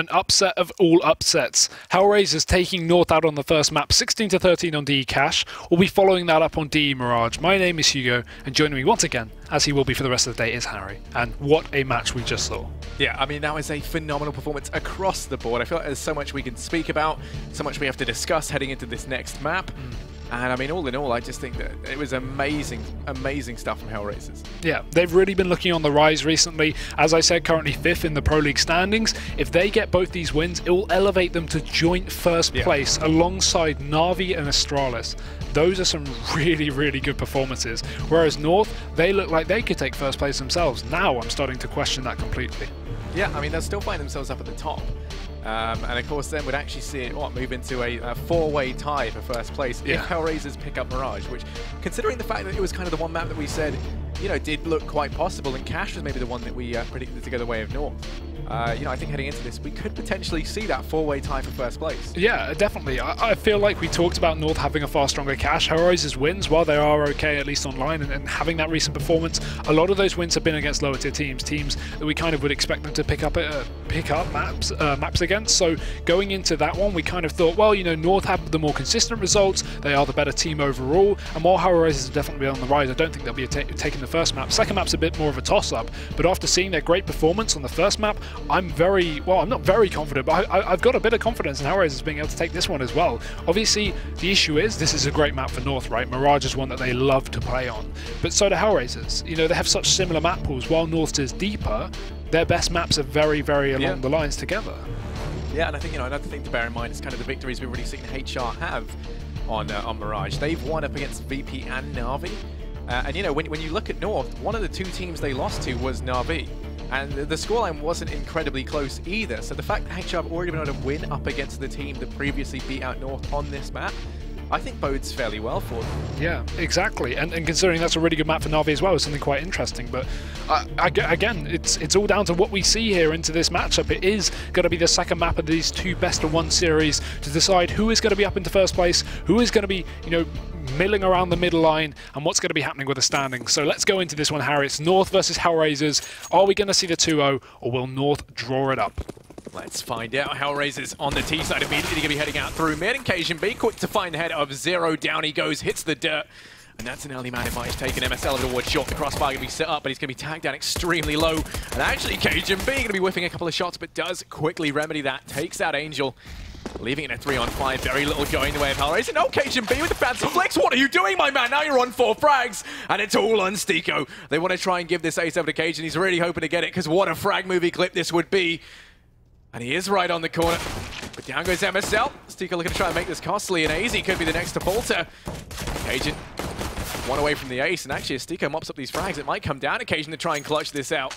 An upset of all upsets. HellRaisers taking North out on the first map, 16-13 on DE Cash. We'll be following that up on DE Mirage. My name is Hugo, and joining me once again, as he will be for the rest of the day, is Harry. And what a match we just saw. Yeah, I mean, that was a phenomenal performance across the board. I feel like there's so much we can speak about, so much we have to discuss heading into this next map. And I mean, all in all, I just think that it was amazing, amazing stuff from HellRaisers. Yeah, they've really been looking on the rise recently. As I said, currently 5th in the Pro League standings. If they get both these wins, it will elevate them to joint first place alongside Na'Vi and Astralis. Those are some really, really good performances. Whereas North, they look like they could take first place themselves. Now I'm starting to question that completely. Yeah, I mean, they'll still find themselves up at the top. And of course then would actually see it move into a four-way tie for first place if HellRaisers pick up Mirage, which, considering the fact that it was kind of the one map that we said, you know, did look quite possible, and Cash was maybe the one that we predicted to go the way of North. You know, I think heading into this, we could potentially see that four-way tie for first place. Yeah, definitely. I feel like we talked about North having a far stronger Cash. HellRaisers wins, while they are okay, at least online, and having that recent performance, a lot of those wins have been against lower tier teams that we kind of would expect them to pick up maps against. So going into that one, we kind of thought, well, you know, North have the more consistent results, they are the better team overall, and while HellRaisers are definitely on the rise, I don't think they'll be taking the first map. Second map's a bit more of a toss-up, but after seeing their great performance on the first map, I'm not very confident, but I've got a bit of confidence in HellRaisers being able to take this one as well. Obviously, the issue is this is a great map for North, right? Mirage is one that they love to play on, but so do HellRaisers. You know, they have such similar map pools. While North's is deeper, their best maps are very, very along the lines together. Yeah, and I think, you know, another thing to bear in mind is kind of the victories we've really seen HR have on Mirage. They've won up against VP and Na'Vi, and you know, when you look at North, one of the two teams they lost to was Na'Vi. And the scoreline wasn't incredibly close either, so the fact that HR have already been able to win up against the team that previously beat out North on this map, I think bodes fairly well for them. Yeah, exactly. And considering that's a really good map for Na'Vi as well, it's something quite interesting. But again, it's all down to what we see here into this matchup. It is going to be the second map of these two best-of-1 series to decide who is going to be up into first place, who is going to be, you know, milling around the middle line, and what's going to be happening with the standings. So let's go into this one, Harry. It's North versus HellRaisers. Are we going to see the 2-0, or will North draw it up? Let's find out. HellRaisers on the T side immediately going to be heading out through mid, and Cajun B quick to find the head of Zero. Down he goes, hits the dirt. And that's an early man in Matchday taking MSL towards shot. The crossbar going to be set up, but he's going to be tagged down extremely low. And actually, Cajun B going to be whiffing a couple of shots, but does quickly remedy that. Takes out Angel, leaving it in a 3-on-5. Very little going the way of HellRaisers. No, Cajun B with the fancy flicks. What are you doing, my man? Now you're on 4 frags, and it's all on Stiko. They want to try and give this ace over to Cajun. He's really hoping to get it, because what a frag movie clip this would be. And he is right on the corner. But down goes MSL. Stiko looking to try and make this costly, and AZ could be the next to falter. Cajun one away from the ace, and actually as Stiko mops up these frags, it might come down occasion to try and clutch this out.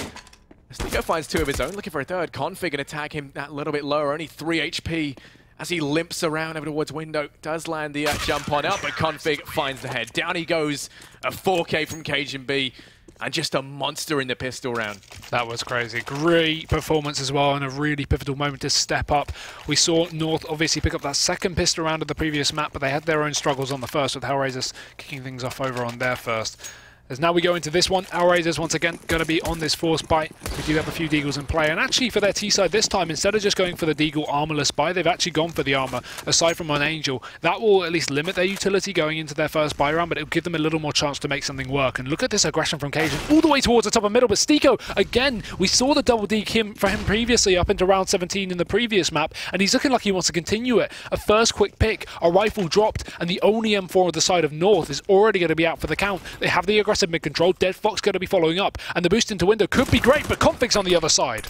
Stiko finds 2 of his own, looking for a third. Config and attack him that little bit lower, only 3 HP as he limps around over towards window. Does land the jump on up, but Config finds the head. Down he goes, a 4K from Cajun B, and just a monster in the pistol round. That was crazy. Great performance as well, and a really pivotal moment to step up. We saw North obviously pick up that second pistol round of the previous map, but they had their own struggles on the first, with HellRaisers kicking things off over on their first. As now we go into this one, HellRaisers once again going to be on this force bite. We do have a few Deagles in play, and actually for their T-side this time, instead of just going for the Deagle armorless buy, they've actually gone for the armor, aside from on Angel. That will at least limit their utility going into their first buy round, but it'll give them a little more chance to make something work. And look at this aggression from Cajun, all the way towards the top and middle, but Stiko, again, we saw the double D for him previously up into round 17 in the previous map, and he's looking like he wants to continue it. A first quick pick, a rifle dropped, and the only M4 on the side of North is already going to be out for the count. They have the aggressive mid-control, Dead Fox going to be following up, and the boost into window could be great, but Config's on the other side.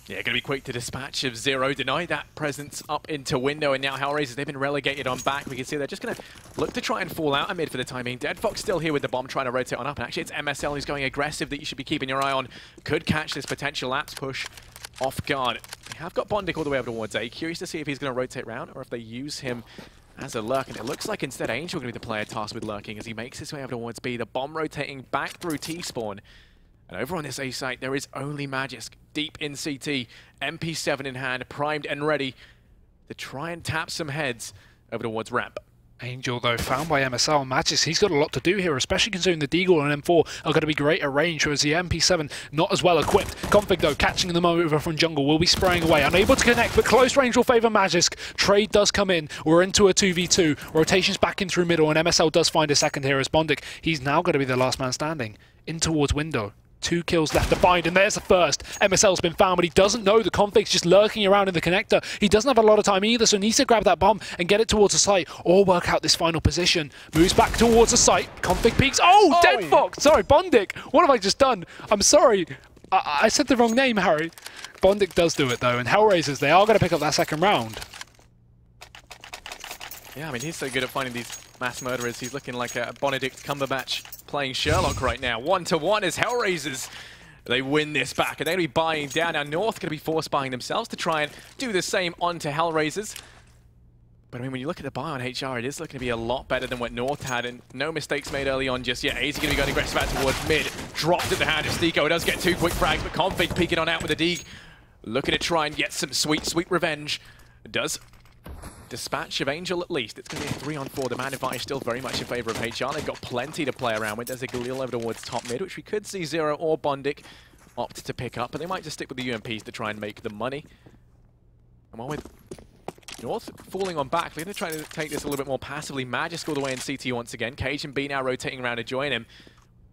Yeah, going to be quick to dispatch of Zero, deny that presence up into window, and now HellRaisers, they've been relegated on back. We can see they're just going to look to try and fall out amid for the time being. Dead Fox still here with the bomb, trying to rotate on up, and actually it's MSL who's going aggressive that you should be keeping your eye on. Could catch this potential lapse push off guard. They have got Bondic all the way over towards A. Curious to see if he's going to rotate round, or if they use him as a lurk, and it looks like instead Angel going to be the player tasked with lurking as he makes his way over towards B. The bomb rotating back through T-spawn. And over on this A site, there is only Magisk, deep in CT, MP7 in hand, primed and ready to try and tap some heads over towards ramp. Angel, though, found by MSL. Magis, he's got a lot to do here, especially considering the Deagle and M4 are going to be great at range, whereas the MP7 not as well equipped. Config, though, catching them over from jungle, will be spraying away. Unable to connect, but close range will favour Magisk. Trade does come in. We're into a 2v2. Rotation's back in through middle, and MSL does find a second here as Bondik. He's now going to be the last man standing. In towards window. 2 kills left to find, and there's the first. MSL's been found, but he doesn't know the Config's just lurking around in the connector. He doesn't have a lot of time either, so needs to grab that bomb and get it towards the site, or work out this final position. Moves back towards the site. Config peeks. Oh, Dead Fox! Sorry, Bondik. What have I just done? I'm sorry. I said the wrong name, Harry. Bondik does do it, though, and HellRaisers, they are going to pick up that second round. Yeah, I mean, he's so good at finding these mass murderers. He's looking like a Benedict Cumberbatch playing Sherlock right now. 1-1 as HellRaisers. They win this back, and they're going to be buying down. Now, North going to be force buying themselves to try and do the same onto HellRaisers. But I mean, when you look at the buy on HR, it is looking to be a lot better than what North had, and no mistakes made early on just yet. AZ going to be going aggressive out towards mid. Dropped at the hand of Stiko. It does get 2 quick frags, but Config peeking on out with a Deeg. Looking to try and get some sweet, sweet revenge. Does dispatch of Angel at least. It's going to be a 3-on-4. The man advantage still very much in favor of HR. They've got plenty to play around with. There's a Galil over towards top mid, which we could see Zero or Bondik opt to pick up, but they might just stick with the UMPs to try and make the money. And while with North falling on back, they're going to try to take this a little bit more passively. Magisk all the way in CT once again. Cage and B now rotating around to join him.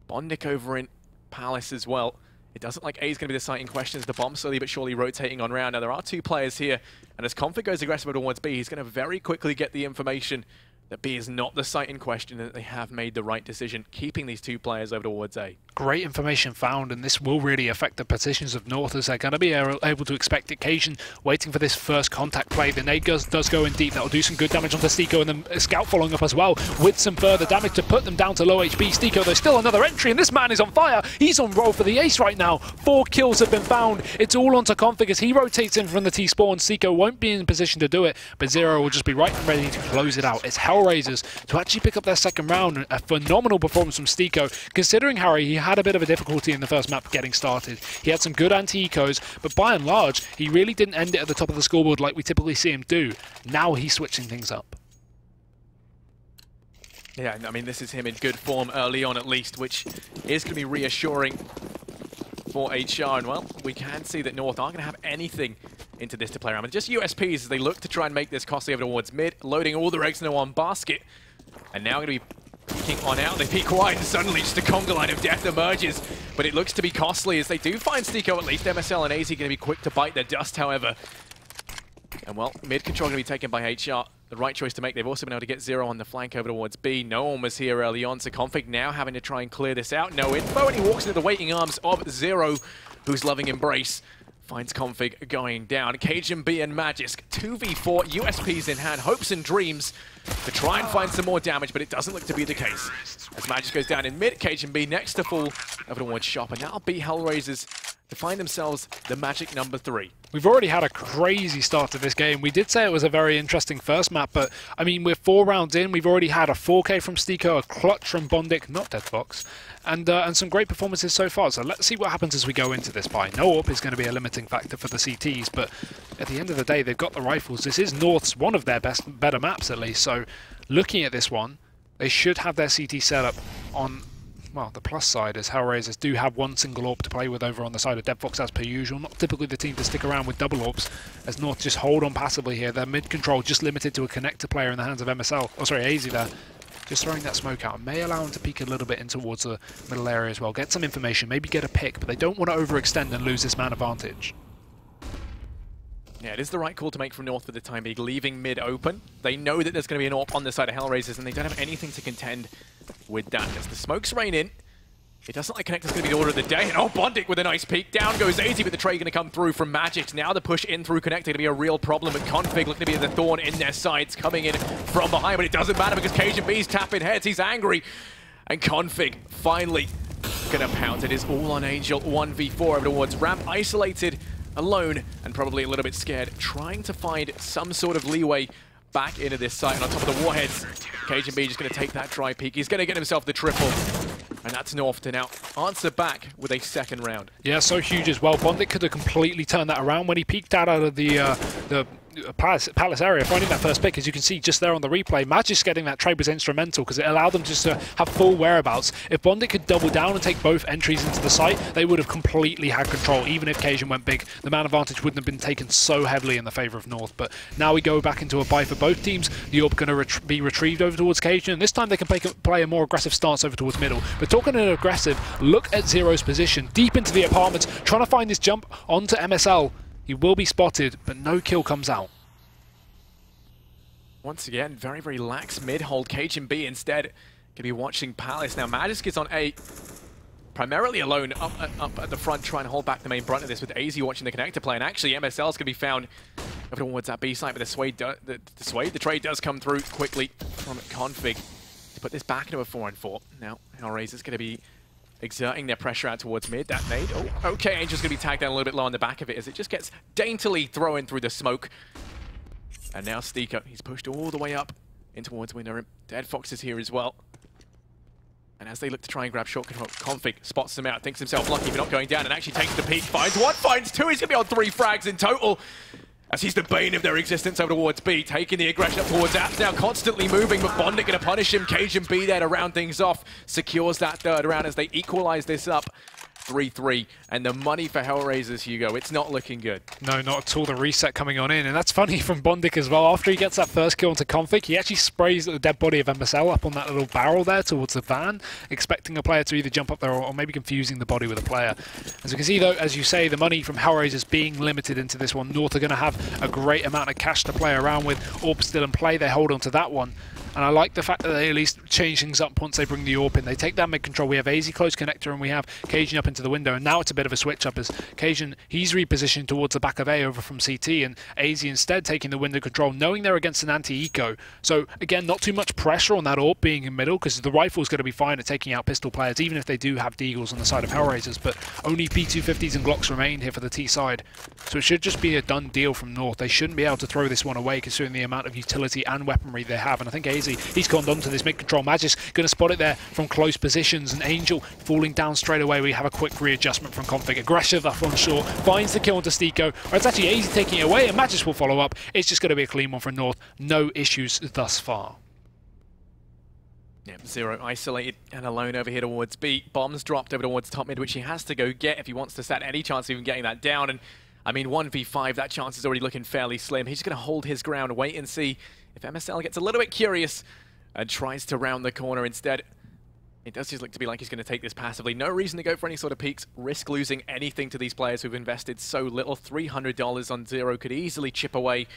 Bondik over in Palace as well. It doesn't like A is going to be the site in question as the bomb slowly but surely rotating on round. Now there are 2 players here, and as Config goes aggressive towards B, he's going to very quickly get the information that B is not the site in question and that they have made the right decision, keeping these 2 players over towards A. Great information found, and this will really affect the positions of North as they're going to be able to expect occasion, waiting for this first contact play. The nade does go in deep. That will do some good damage onto Stiko, and then Scout following up as well with some further damage to put them down to low HP. Stiko, there's still another entry, and this man is on fire. He's on roll for the ace right now. 4 kills have been found. It's all onto Config as he rotates in from the T-spawn. Stiko won't be in position to do it, but Zero will just be right and ready to close it out. It's HellRaisers to actually pick up their second round. A phenomenal performance from Stiko, considering Harry, he had a bit of a difficulty in the first map getting started. He had some good anti-ecos, but by and large, he really didn't end it at the top of the scoreboard like we typically see him do. Now he's switching things up. Yeah, I mean, this is him in good form early on at least, which is going to be reassuring for HR. And well, we can see that North aren't going to have anything into this to play around with. Just USPs as they look to try and make this costly over towards mid, loading all their eggs into one basket. And now going to be peeking on out. They peek wide and suddenly just a conga line of death emerges. But it looks to be costly as they do find Stiko at least. MSL and AZ going to be quick to bite their dust, however. And well, mid control going to be taken by HR. The right choice to make. They've also been able to get Zero on the flank over towards B. No one was here early on, so Config now having to try and clear this out. No info, and he walks into the waiting arms of Zero, who's loving embrace. Finds Config going down. Cajun B and Magisk, 2v4, USPs in hand, hopes and dreams to try and find some more damage, but it doesn't look to be the case. As Magisk goes down in mid, Cajun B next to fall over towards Shop, and that'll be HellRaisers to find themselves the magic number 3. We've already had a crazy start to this game. We did say it was a very interesting first map, but I mean, we're 4 rounds in. We've already had a 4K from Stiko, a clutch from Bondik, not Dead Fox, and some great performances so far. So let's see what happens as we go into this buy. No AWP is going to be a limiting factor for the CTs, but at the end of the day, they've got the rifles. This is North's one of their better maps at least. So looking at this one, they should have their CT setup on, well, the plus side is HellRaisers do have 1 single AWP to play with over on the side of Dead Fox as per usual. Not typically the team to stick around with double AWPs, as North just hold on passively here. Their mid control just limited to a connector player in the hands of MSL. Oh, sorry, AZ there. Just throwing that smoke out. May allow him to peek a little bit in towards the middle area as well. Get some information, maybe get a pick, but they don't want to overextend and lose this man advantage. Yeah, it is the right call to make from North for the time being, leaving mid open. They know that there's going to be an AWP on the side of HellRaisers, and they don't have anything to contend with that. As the smokes rain in, it doesn't look like Connector's going to be the order of the day. And oh, Bondik with a nice peek. Down goes AZ, but the trade going to come through from Magic. Now the push in through Connector going to be a real problem. And Config looking to be the thorn in their sides, coming in from behind. But it doesn't matter because Cajun B's tapping heads. He's angry. And Config finally going to pounce. It is all on Angel. 1v4 over towards Ramp. Isolated, alone, and probably a little bit scared. Trying to find some sort of leeway back into this site. And on top of the warheads, Cajun B just going to take that dry peek. He's going to get himself the triple. And that's North to now answer back with a second round. Yeah, so huge as well. Bondik could have completely turned that around when he peeked out of the Palace area, finding that first pick. As you can see just there on the replay, Magic getting that trade was instrumental because it allowed them just to have full whereabouts. If Bondic could double down and take both entries into the site, they would have completely had control. Even if Cajun went big, the man advantage wouldn't have been taken so heavily in the favour of North. But now we go back into a buy for both teams. The AWP going to be retrieved over towards Cajun, and this time they can play a more aggressive stance over towards middle. But talking an aggressive, look at Zero's position, deep into the apartments, trying to find this jump onto MSL. He will be spotted, but no kill comes out. Once again, very, very lax mid-hold. Cajun B instead going to be watching Palace. Now, Magisk is on A, primarily alone up at the front, trying to hold back the main brunt of this with AZ watching the connector play. And actually, MSL is going to be found over towards that B site, but the trade does come through quickly from Config to put this back into a 4-on-4. Now, HellRaisers going to be exerting their pressure out towards mid. That nade. Oh, okay. Angel's going to be tagged down a little bit low on the back of it as it just gets daintily thrown through the smoke. And now Steeker, he's pushed all the way up in towards window. Dead Fox is here as well. And as they look to try and grab short control, Config spots them out, thinks himself lucky for not going down, and actually takes the peek, finds one, finds two. He's going to be on 3 frags in total. As he's the bane of their existence over towards B, taking the aggression up towards Apps, now constantly moving, but Bondic going to punish him. Cajun B there to round things off, secures that third round as they equalize this up. 3-3, and the money for HellRaisers, Hugo, it's not looking good. No, not at all. The reset coming on in, and that's funny from Bondic as well. After he gets that first kill onto Config, he actually sprays the dead body of MSL up on that little barrel there towards the van, expecting a player to either jump up there or maybe confusing the body with a player. As you can see, though, as you say, the money from HellRaisers being limited into this one. North are going to have a great amount of cash to play around with. AWP still in play, they hold on to that one. And I like the fact that they at least change things up once they bring the AWP in. They take that mid-control. We have AZ close connector and we have Cajun up into the window. And now it's a bit of a switch-up as Cajun, he's repositioned towards the back of A over from CT. And AZ instead taking the window control, knowing they're against an anti-eco. So, again, not too much pressure on that AWP being in middle because the rifle's going to be fine at taking out pistol players, even if they do have Deagles on the side of HellRaisers. But only P250s and Glocks remain here for the T side. So it should just be a done deal from North. They shouldn't be able to throw this one away considering the amount of utility and weaponry they have. And I think AZ, he's gone on to this mid-control. Magic's going to spot it there from close positions, and Angel falling down straight away. We have a quick readjustment from Config. Aggressive up on shore, finds the kill onto Steeko, or it's actually AZ taking it away, and Magic will follow up. It's just going to be a clean one for North. No issues thus far. Yeah, Zero isolated and alone over here towards B. Bombs dropped over towards top mid, which he has to go get if he wants to stand any chance of even getting that down. And I mean, 1v5, that chance is already looking fairly slim. He's just going to hold his ground, wait and see if MSL gets a little bit curious and tries to round the corner instead. It does just look to be like he's going to take this passively. No reason to go for any sort of peaks, risk losing anything to these players who've invested so little. $300 on Zero could easily chip away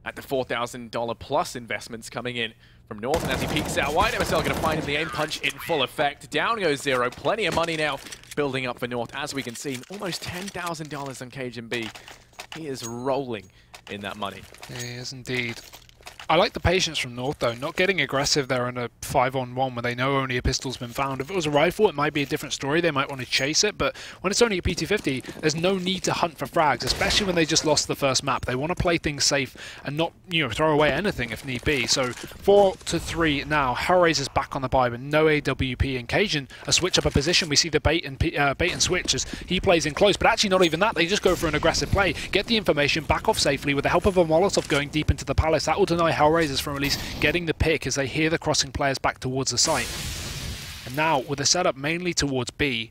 at the $4,000 plus investments coming in from North. And as he peeks out wide, MSL going to find him the aim punch in full effect. Down goes Zero. Plenty of money now building up for North. As we can see, almost $10,000 on Cajun B. He is rolling in that money. He is indeed. I like the patience from North, though, not getting aggressive there in a 5-on-1 when they know only a pistol's been found. If it was a rifle, it might be a different story. They might want to chase it, but when it's only a P250, there's no need to hunt for frags, especially when they just lost the first map. They want to play things safe and not, throw away anything if need be. So 4-3 now. HellRaisers back on the buy with no AWP and Cajun. A switch up a position. We see the bait and switch as he plays in close, but actually not even that. They just go for an aggressive play, get the information, back off safely with the help of a Molotov going deep into the Palace. That will deny HellRaisers from at least getting the pick as they hear the crossing players back towards the site. And now, with the setup mainly towards B,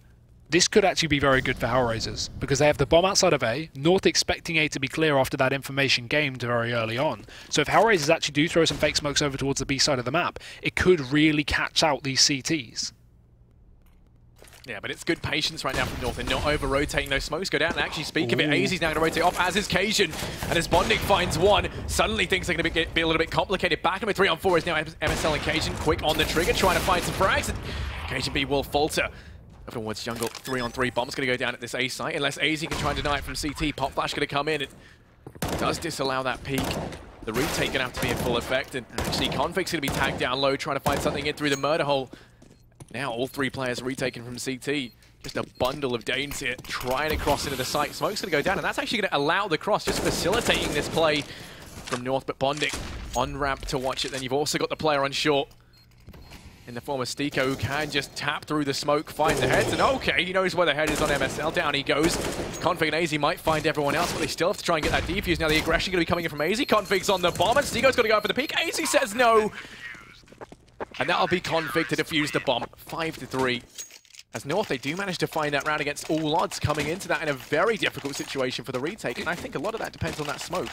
this could actually be very good for HellRaisers because they have the bomb outside of A, North expecting A to be clear after that information gained very early on. So if HellRaisers actually do throw some fake smokes over towards the B side of the map, it could really catch out these CTs. Yeah, but it's good patience right now from North and not over-rotating. Those smokes go down and actually speak of it. AZ's now going to rotate off, as is Cajun. And as Bondic finds one, suddenly things are going to be a little bit complicated. Back number 3-on-4 is now MSL and Cajun. Quick on the trigger, trying to find some frags. And Cajun B will falter. Over towards jungle, 3-on-3. Bomb's going to go down at this A site. Unless AZ can try and deny it from CT. Pop Flash going to come in. It does disallow that peek. The retake going to have to be in full effect. And actually, Config's going to be tagged down low, trying to find something in through the murder hole. Now all three players retaken from CT. Just a bundle of Danes here, trying to cross into the site. Smoke's going to go down, and that's actually going to allow the cross, just facilitating this play from North. But Bondic on ramp to watch it. Then you've also got the player on short. in the form of Stiko, who can just tap through the smoke, find the heads, and okay, he knows where the head is on MSL. Down he goes. Config and AZ might find everyone else, but they still have to try and get that defuse. Now the aggression going to be coming in from AZ. Config's on the bomb, and Stiko's going to go for the peak. AZ says no. And that'll be Config to defuse the bomb. 5-3. As North, they do manage to find that round against all odds, coming into that in a very difficult situation for the retake. And I think a lot of that depends on that smoke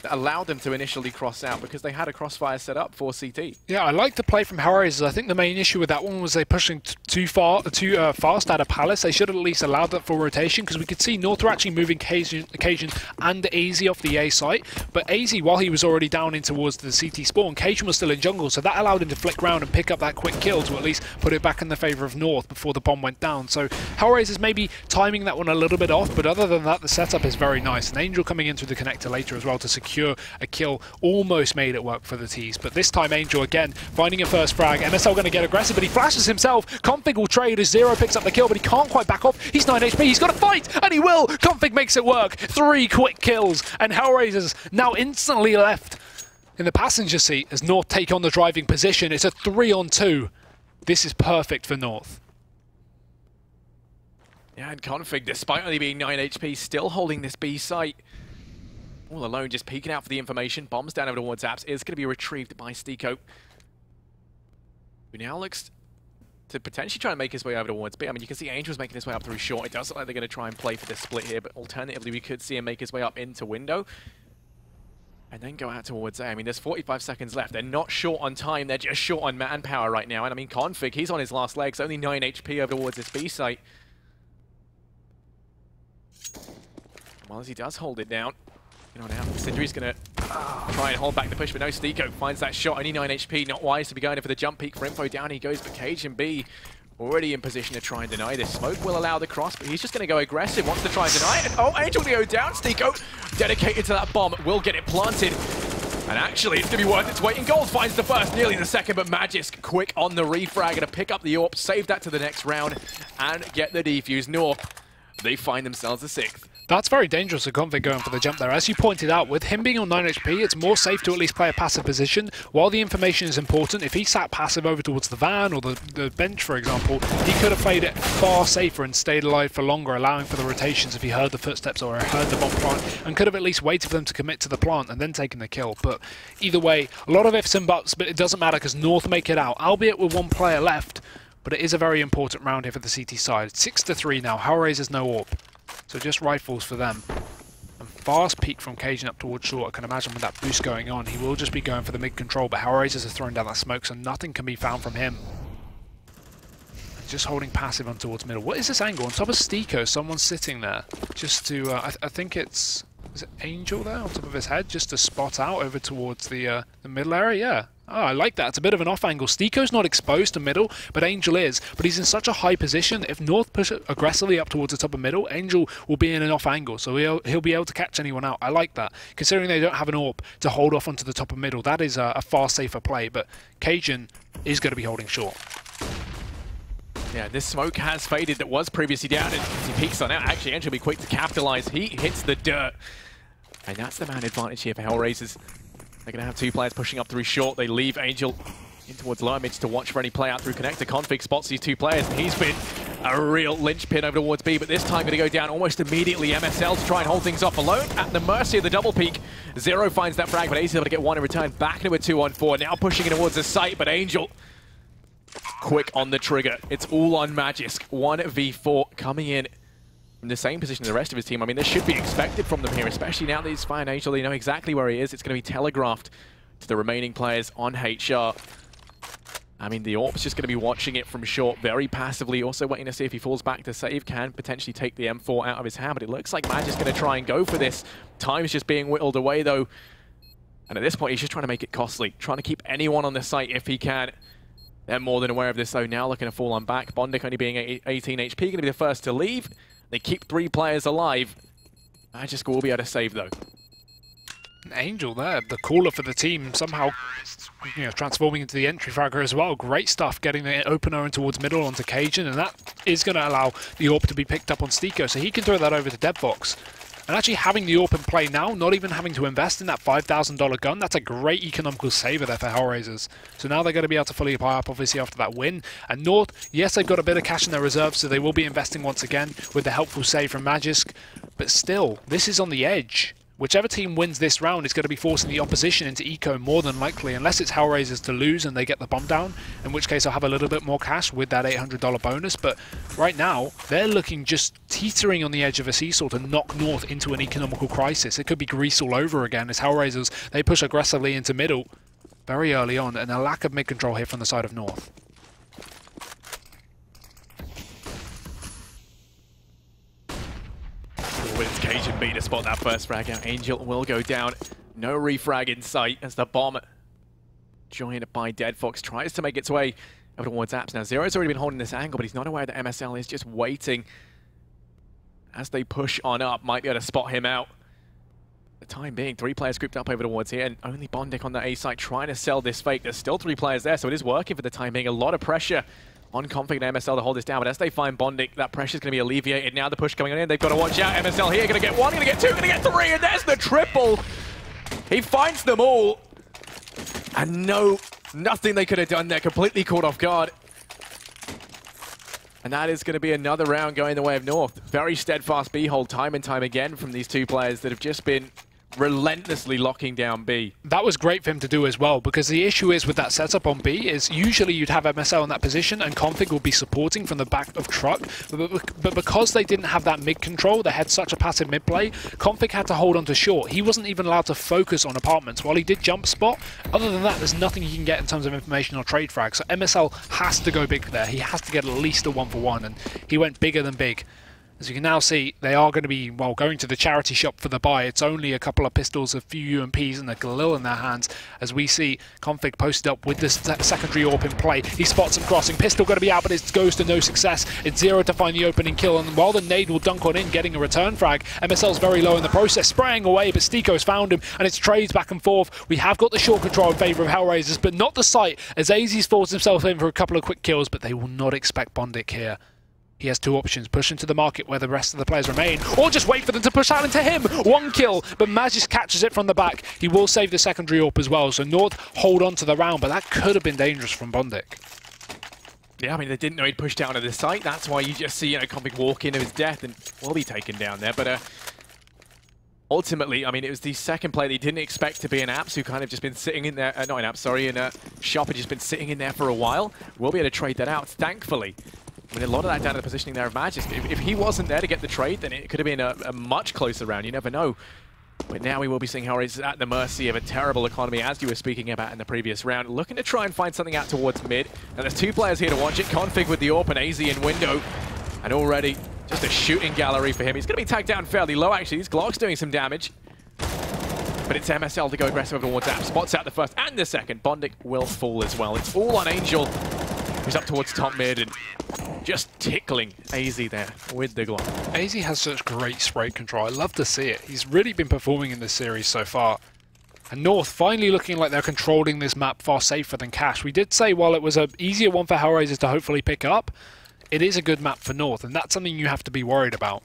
that allowed them to initially cross out, because they had a crossfire set up for CT. Yeah, I like the play from HellRaisers. I think the main issue with that one was they pushing too fast out of Palace. They should have at least allowed that for rotation, because we could see North were actually moving Cajun and AZ off the A site, but AZ, while he was already down in towards the CT spawn, Cajun was still in jungle, so that allowed him to flick round and pick up that quick kill to at least put it back in the favour of North before the bomb went down. So HellRaisers maybe timing that one a little bit off, but other than that, the setup is very nice. And Angel coming in through the connector later as well to secure a kill almost made it work for the T's. But this time Angel again finding a first frag. MSL going to get aggressive, but he flashes himself. Config will trade as Zero picks up the kill, but he can't quite back off. He's 9 HP, he's got to fight, and he will! Config makes it work. 3 quick kills, and HellRaisers now instantly left in the passenger seat as North take on the driving position. It's a 3-on-2. This is perfect for North. Yeah, and Config, despite only being 9 HP, still holding this B site. All alone, just peeking out for the information. Bombs down over towards Apps. Is going to be retrieved by Stiko, who now looks to potentially try and make his way over towards B. I mean, you can see Angel's making his way up through short. It does look like they're going to try and play for this split here, but alternatively, we could see him make his way up into window and then go out towards A. I mean, there's 45 seconds left. They're not short on time. They're just short on manpower right now. And I mean, Config, he's on his last legs. Only 9 HP over towards this B site. Well, as he does hold it down. You know, now Sindri's going to try and hold back the push, but no, Stiko finds that shot. Only 9 HP, not wise to be going in for the jump peak for info. Down he goes, but Cajun B already in position to try and deny this. Smoke will allow the cross, but he's just going to go aggressive, wants to try and deny it. And, oh, Angel to go down. Stiko, dedicated to that bomb, will get it planted. And actually, it's going to be worth its weight in gold. Finds the first, nearly the second, but Magisk quick on the refrag. Going to pick up the AWP, save that to the next round, and get the defuse. North, they find themselves a 6th. That's very dangerous for Config going for the jump there. As you pointed out, with him being on 9 HP, it's more safe to at least play a passive position. While the information is important, if he sat passive over towards the van or the bench, for example, he could have played it far safer and stayed alive for longer, allowing for the rotations if he heard the footsteps or heard the bomb plant, and could have at least waited for them to commit to the plant and then taken the kill. But either way, a lot of ifs and buts, but it doesn't matter because North make it out, albeit with 1 player left. But it is a very important round here for the CT side. 6-3 now. HellRaisers no AWP. So just rifles for them. And fast peek from Cajun up towards short. I can imagine with that boost going on, he will just be going for the mid control, but HellRaisers are throwing down that smoke, so nothing can be found from him. And just holding passive on towards middle. What is this angle? On top of Stiko, someone's sitting there. Just to, I think it's, is it Angel there on top of his head? Just to spot out over towards the middle area, yeah. Oh, I like that. It's a bit of an off angle. Stiko's not exposed to middle, but Angel is. But he's in such a high position. If North push it aggressively up towards the top of middle, Angel will be in an off angle, so he'll be able to catch anyone out. I like that. Considering they don't have an AWP to hold off onto the top of middle, that is a far safer play. But Cajun is going to be holding short. Yeah, this smoke has faded that was previously down, and as he peeks on out, actually Angel will be quick to capitalize. He hits the dirt. And that's the man advantage here for HellRaisers. They're going to have 2 players pushing up through short. They leave Angel in towards lower mid to watch for any play out through connector. Config spots these 2 players, and he's been a real linchpin over towards B, but this time going to go down almost immediately. MSL to try and hold things off alone at the mercy of the double peak. Zero finds that frag, but AZ able to get 1 in return. Back into a 2-on-4. Now pushing in towards the site, but Angel quick on the trigger. It's all on Magisk. 1v4 coming in in the same position as the rest of his team. I mean, this should be expected from them here, especially now that he's fine Angel. They know exactly where he is. It's going to be telegraphed to the remaining players on HR. I mean, the AWP's just going to be watching it from short very passively, also waiting to see if he falls back to save, can potentially take the M4 out of his hand, but it looks like Mag is going to try and go for this. Time's just being whittled away, though. And at this point, he's just trying to make it costly, trying to keep anyone on the site if he can. They're more than aware of this, though, now looking to fall on back. Bondic only being 18 HP, going to be the first to leave. They keep 3 players alive. Magisk will be able to save, though. Angel there, the caller for the team, somehow transforming into the entry fragger as well. Great stuff, getting the opener in towards middle onto Cajun, and that is going to allow the AWP to be picked up on Stiko, so he can throw that over to Deadbox. And actually having the AWP in play now, not even having to invest in that $5,000 gun, that's a great economical saver there for HellRaisers. So now they're going to be able to fully apply up, obviously, after that win. And North, yes, they've got a bit of cash in their reserves, so they will be investing once again with the helpful save from Magisk. But still, this is on the edge. Whichever team wins this round is going to be forcing the opposition into eco more than likely, unless it's HellRaisers to lose and they get the bomb down, in which case I'll have a little bit more cash with that $800 bonus. But right now, they're looking just teetering on the edge of a seesaw to knock North into an economical crisis. It could be Greece all over again as HellRaisers, they push aggressively into middle very early on, and a lack of mid-control here from the side of North. With its Cajun B to spot that first frag out. Angel will go down. No refrag in sight as the bomb joined by Dead Fox tries to make its way over towards Apps. Now, Zero's already been holding this angle, but he's not aware that MSL is just waiting as they push on up. Might be able to spot him out. For the time being, 3 players grouped up over towards here, and only Bondic on the A site trying to sell this fake. There's still 3 players there, so it is working for the time being. A lot of pressure on Config and MSL to hold this down, but as they find Bondic, that pressure's going to be alleviated. Now the push coming on in, they've got to watch out. MSL here, going to get 1, going to get 2, going to get 3, and there's the triple! He finds them all, and nothing they could have done there, completely caught off guard. And that is going to be another round going the way of North. Very steadfast B hold time and time again from these 2 players that have just been relentlessly locking down B. That was great for him to do as well, because the issue is with that setup on B is usually you'd have MSL in that position and Config will be supporting from the back of truck, but because they didn't have that mid control, they had such a passive mid play, Config had to hold on to short. He wasn't even allowed to focus on apartments. While he did jump spot, other than that, there's nothing he can get in terms of information or trade frag. So MSL has to go big there. He has to get at least a 1-for-1, and he went bigger than big. As you can now see, they are going to be, well, going to the charity shop for the buy. It's only a couple of pistols, a few UMPs, and a Galil in their hands. As we see Config posted up with this secondary AWP in play. He spots him crossing. Pistol going to be out, but it goes to no success. It's Zero to find the opening kill, and while the nade will dunk on in, getting a return frag, MSL's very low in the process, spraying away, but Stiko's found him, and it's trades back and forth. We have got the short control in favour of HellRaisers, but not the sight, as AZ's forced himself in for a couple of quick kills, but they will not expect Bondic here. He has 2 options, push into the market where the rest of the players remain, or just wait for them to push out into him. 1 kill, but Magisk catches it from the back. He will save the secondary AWP as well, so North hold on to the round, but that could have been dangerous from Bondic. Yeah, I mean, they didn't know he'd pushed down to the site. That's why you just see, Config walk into his death and will be taken down there. But ultimately, I mean, it was the second play that he didn't expect to be in Apps, who kind of just been sitting in there, not in Apps, sorry, in Shop, had just been sitting in there for a while. We'll be able to trade that out, thankfully. I mean, a lot of that down to the positioning there of Magisk. If he wasn't there to get the trade, then it could have been a much closer round. You never know. But now we will be seeing HellRaisers at the mercy of a terrible economy, as you were speaking about in the previous round. Looking to try and find something out towards mid. And there's 2 players here to watch it. Config with the AWP and AZ in window. And already just a shooting gallery for him. He's going to be tagged down fairly low, actually. His Glock's doing some damage. But it's MSL to go aggressive towards App. Spots out the first and the second. Bondic will fall as well. It's all on Angel, who's up towards top mid and just tickling AZ there with the Glock. AZ has such great spray control. I love to see it. He's really been performing in this series so far. And North finally looking like they're controlling this map far safer than Cash. We did say while it was an easier one for HellRaisers to hopefully pick up, it is a good map for North, and that's something you have to be worried about.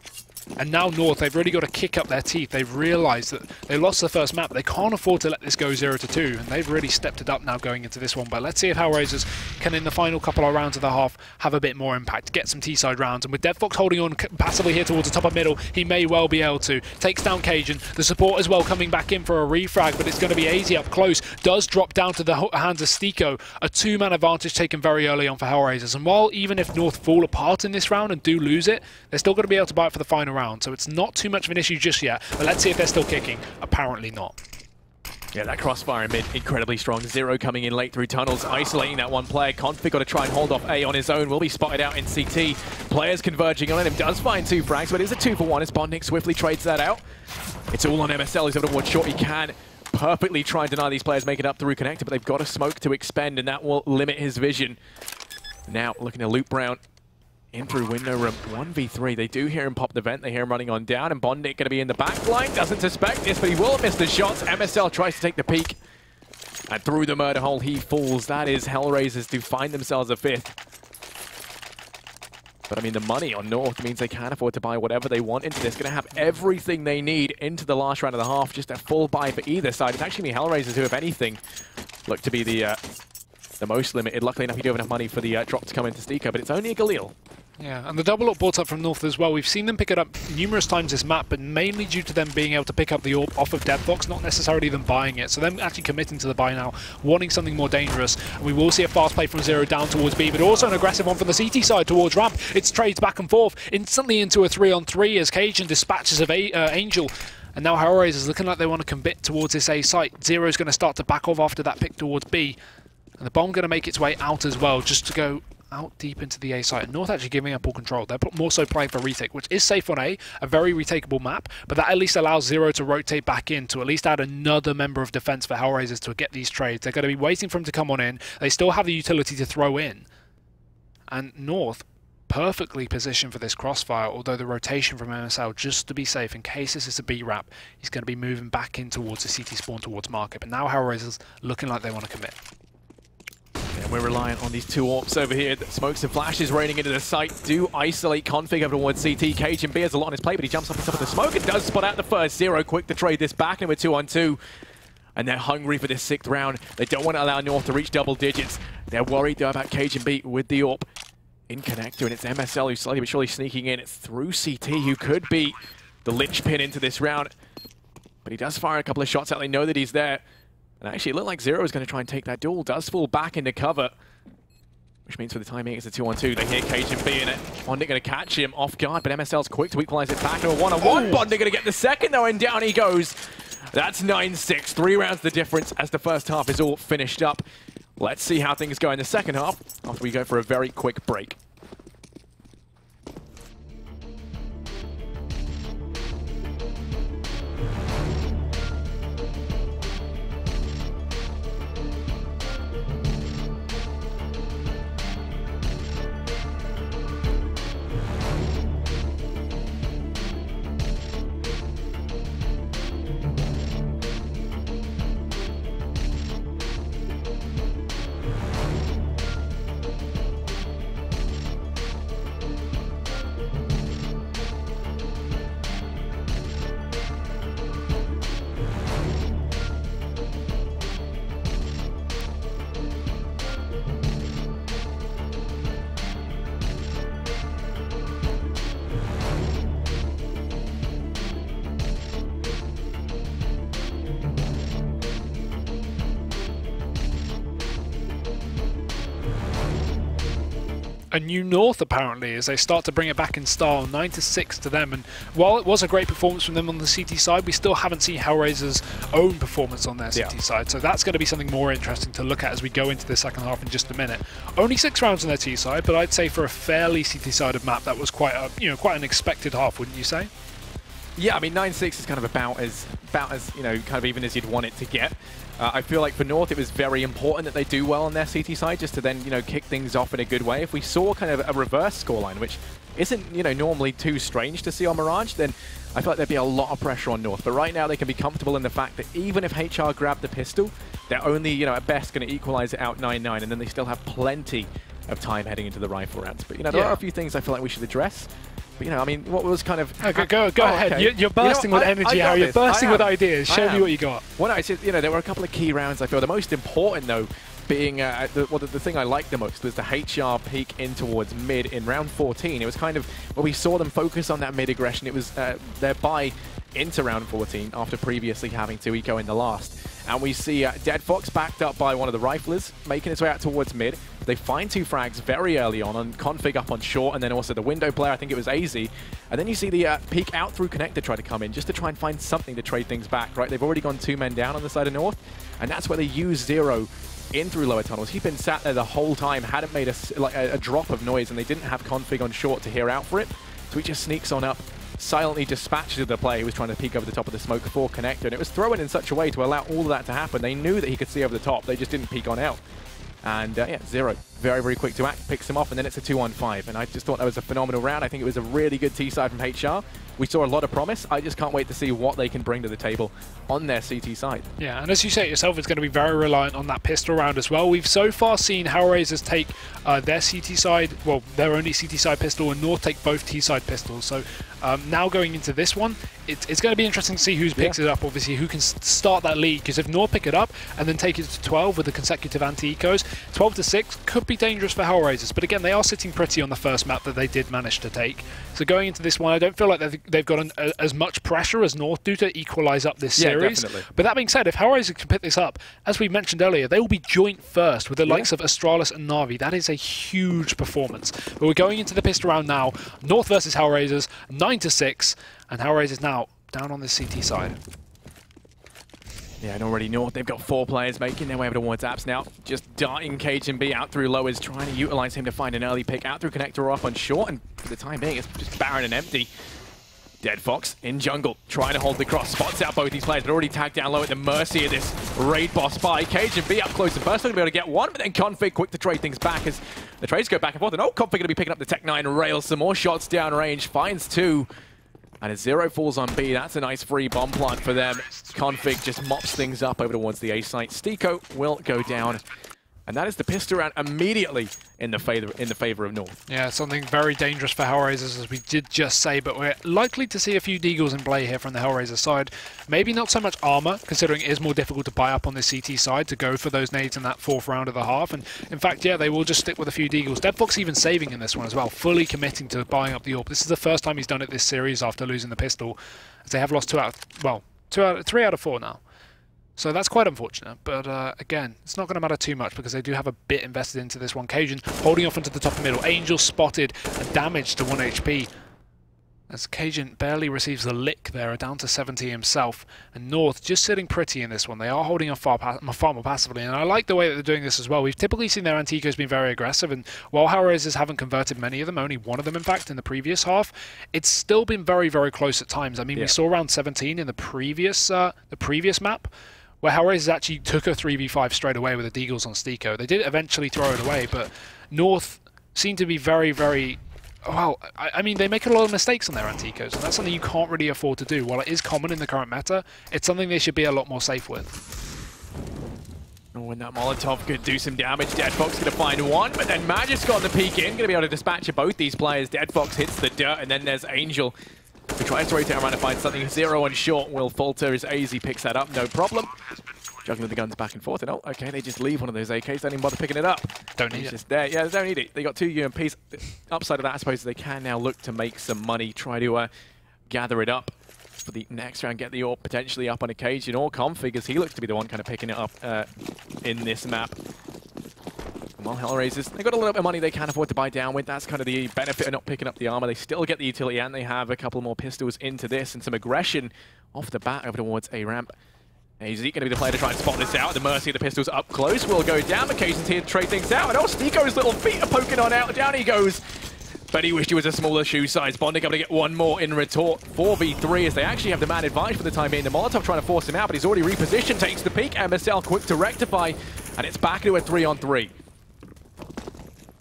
And now North, they've really got to kick up their teeth. They've realised that they lost the first map. They can't afford to let this go 0-2, and they've really stepped it up now going into this one. But let's see if HellRaisers can, in the final couple of rounds of the half, have a bit more impact, get some T-side rounds. And with Dead Fox holding on passively here towards the top of middle, he may well be able to. Takes down Cajun. The support as well coming back in for a refrag, but it's going to be AZ up close. Does drop down to the hands of Stiko. A 2-man advantage taken very early on for HellRaisers. And while even if North fall apart in this round and do lose it, they're still going to be able to buy it for the final round. So it's not too much of an issue just yet, but let's see if they're still kicking. Apparently not. Yeah, that crossfire in mid, incredibly strong. Zero coming in late through tunnels, isolating that one player. Config got to try and hold off A on his own. Will be spotted out in CT. Players converging on him. Does find 2 frags, but it is a 2-for-1 as Bondic swiftly trades that out. It's all on MSL. He's able to watch short. He can perfectly try and deny these players making up through connector, but they've got a smoke to expend, and that will limit his vision. Now looking to loop Brown in through window room. 1v3. They do hear him pop the vent. They hear him running on down, and Bondic going to be in the back line. Doesn't suspect this, but he will miss the shots. MSL tries to take the peek, and through the murder hole he falls. That is HellRaisers to find themselves a 5th. But I mean, the money on North means they can afford to buy whatever they want into this. Going to have everything they need into the last round of the half. Just a full buy for either side. It's actually HellRaisers who, if anything, look to be the most limited. Luckily enough, you do have enough money for the drop to come into Stika, but it's only a Galil. Yeah, and the double up brought up from North as well. We've seen them pick it up numerous times this map, but mainly due to them being able to pick up the AWP off of Deadfox, not necessarily them buying it. So them actually committing to the buy now, wanting something more dangerous. And we will see a fast play from Zero down towards B, but also an aggressive one from the CT side towards Ramp. It's trades back and forth, instantly into a 3-on-3 as Cajun dispatches of Angel. And now HellRaisers is looking like they want to commit towards this A site. Zero's going to start to back off after that pick towards B. And the bomb going to make its way out as well, just to go out deep into the A site. And North actually giving up all control. They're more so playing for retake, which is safe on A very retakeable map, but that at least allows Zero to rotate back in to at least add another member of defense for HellRaisers to get these trades. They're going to be waiting for him to come on in. They still have the utility to throw in. And North perfectly positioned for this crossfire, although the rotation from MSL, just to be safe, in case this is a B wrap, he's going to be moving back in towards the CT spawn towards market. But now HellRaisers looking like they want to commit. And we're reliant on these two AWPs over here. The smokes and flashes raining into the site. Do isolate config over towards CT. Cajun B has a lot on his plate, but he jumps up on top of the smoke and does spot out the first. Zero quick to trade this back, and we're 2-on-2. And they're hungry for this 6th round. They don't want to allow North to reach double digits. They're worried though about Cajun B with the AWP in connector, and it's MSL who's slowly but surely sneaking in. It's through CT, who could be the linchpin into this round. But he does fire a couple of shots out. They know that he's there. And actually, it looked like Zero is going to try and take that duel. Does fall back into cover, which means for the time being it's a 2-on-2. They hear Cajun B in it. Bondit going to catch him off guard, but MSL's quick to equalize it back to a 1-on-1. Bondit going to get the second though, and down he goes. That's 9-6. 3 rounds the difference as the first half is all finished up. Let's see how things go in the second half after we go for a very quick break. A new North apparently as they start to bring it back in style. 9-6 to them, and while it was a great performance from them on the CT side, we still haven't seen HellRaisers' own performance on their CT side, so that's going to be something more interesting to look at as we go into the second half in just a minute. Only 6 rounds on their T side, but I'd say for a fairly CT-sided map that was quite a quite an expected half, wouldn't you say? Yeah, I mean 9-6 is kind of about as kind of even as you'd want it to get. I feel like for North it was very important that they do well on their CT side, just to then kick things off in a good way. If we saw kind of a reverse scoreline, which isn't normally too strange to see on Mirage, then I feel like there'd be a lot of pressure on North. But right now they can be comfortable in the fact that even if HR grab the pistol, they're only at best going to equalize it out 9-9, and then they still have plenty of time heading into the rifle rounds. But there are a few things I feel like we should address. But I mean, what was kind of... Go ahead. Okay. You're bursting with energy, Harry. You're bursting with ideas. Show me what you got. Well, no, there were a couple of key rounds, I feel. The most important, though, being... the thing I liked the most was the HR peak in towards mid in round 14. It was kind of where we saw them focus on that mid aggression. It was their buy into round 14 after previously having to eco in the last. And we see Dead Fox backed up by one of the riflers, making his way out towards mid. They find 2 frags very early on config up on short, and then also the window player, I think it was AZ. And then you see the peek out through connector try to come in, just to try and find something to trade things back, right? They've already gone 2 men down on the side of North, and that's where they use Zero in through lower tunnels. He's been sat there the whole time, hadn't made a drop of noise, and they didn't have config on short to hear out for it. So he just sneaks on up, silently dispatches the player who was trying to peek over the top of the smoke for connector, and it was thrown in such a way to allow all of that to happen. They knew that he could see over the top, they just didn't peek on out. And Zero, very, very quick to act, picks him off, and then it's a 2-on-5. And I just thought that was a phenomenal round. I think it was a really good T-side from HR. we saw a lot of promise. I just can't wait to see what they can bring to the table on their CT side. Yeah, and as you say it yourself, it's going to be very reliant on that pistol round as well. We've so far seen HellRaisers take their CT side, well, their only CT side pistol, and North take both T side pistols. So now going into this one, it's going to be interesting to see who picks it up, obviously, who can start that lead. Because if North pick it up and then take it to 12 with the consecutive anti-ecos, 12 to 6 could be dangerous for HellRaisers. But again, they are sitting pretty on the first map that they did manage to take. So going into this one, I don't feel like they've got as much pressure as North do to equalize up this series. Definitely. But that being said, if HellRaisers can pick this up, as we mentioned earlier, they will be joint first with the likes of Astralis and Na'Vi. That is a huge performance. But we're going into the pistol round now. North versus HellRaisers, 9 to 6, and HellRaisers now down on the CT side. Yeah, and already North, they've got 4 players making their way over towards Apps now. Just darting KGB out through lowers, trying to utilize him to find an early pick out through connector up on short, and for the time being, it's just barren and empty. Dead Fox in jungle, trying to hold the cross, spots out both these players, but already tagged down low at the mercy of this raid boss by KGB up close and personal, going to be able to get one, but then Config quick to trade things back as the trades go back and forth, and Config going to be picking up the Tech 9 rails, some more shots down range, finds 2. And as Zero falls on B, that's a nice free bomb plant for them. Config just mops things up over towards the A site. Stiko will go down. And that is the pistol round immediately in the favor of North. Yeah, something very dangerous for HellRaisers, as we did just say, but we're likely to see a few Deagles in play here from the HellRaisers side. Maybe not so much armor, considering it is more difficult to buy up on the CT side to go for those nades in that 4th round of the half. And in fact, yeah, they will just stick with a few Deagles. Dead Fox even saving in this one as well, fully committing to buying up the AWP. This is the first time he's done it this series after losing the pistol, as they have lost 3 out of 4 now. So that's quite unfortunate, but again, it's not going to matter too much because they do have a bit invested into this one. Cajun holding off into the top middle. Angel spotted and damaged to 1 HP. As Cajun barely receives a lick there, down to 70 himself. And North just sitting pretty in this one. They are holding off far more passively, and I like the way that they're doing this as well. We've typically seen their anti-ecos being very aggressive, and while HellRaisers haven't converted many of them, only one of them in fact in the previous half, it's still been very, very close at times. I mean, we saw round 17 in the previous map, where HellRaisers actually took a 3v5 straight away with the Deagles on Stiko. They did eventually throw it away, but North seem to be very, very... Well, I mean, they make a lot of mistakes on their anti-ecos, and that's something you can't really afford to do. While it is common in the current meta, it's something they should be a lot more safe with. Oh, and that Molotov could do some damage. Dead Fox going to find one, but then Magic's got the peek in, going to be able to dispatch both these players. Dead Fox hits the dirt, and then there's Angel, who tries to rotate around to find something. Zero on short will falter as AZ picks that up, no problem. Juggling the guns back and forth, and oh, okay, they just leave one of those AKs, don't even bother picking it up. Don't need it's it. Just there. Yeah, they don't need it. They got 2 UMPs. The upside of that, I suppose, they can now look to make some money, try to gather it up for the next round, get the AWP potentially up on occasion, or Config, as he looks to be the one kind of picking it up in this map. Well, HellRaisers, they've got a little bit of money they can afford to buy down with. That's kind of the benefit of not picking up the armor. They still get the utility, and they have a couple more pistols into this, and some aggression off the bat over towards A ramp. AZ going to be the player to try and spot this out. The mercy of the pistols up close will go down. Occasions here to trade things out, and oh, Stiko's little feet are poking on out. Down he goes. But he wished he was a smaller shoe size. Bondic able to get one more in retort. 4v3 as they actually have the man advantage for the time being. The Molotov trying to force him out, but he's already repositioned. Takes the peek. MSL quick to rectify, and it's back into a 3-on-3.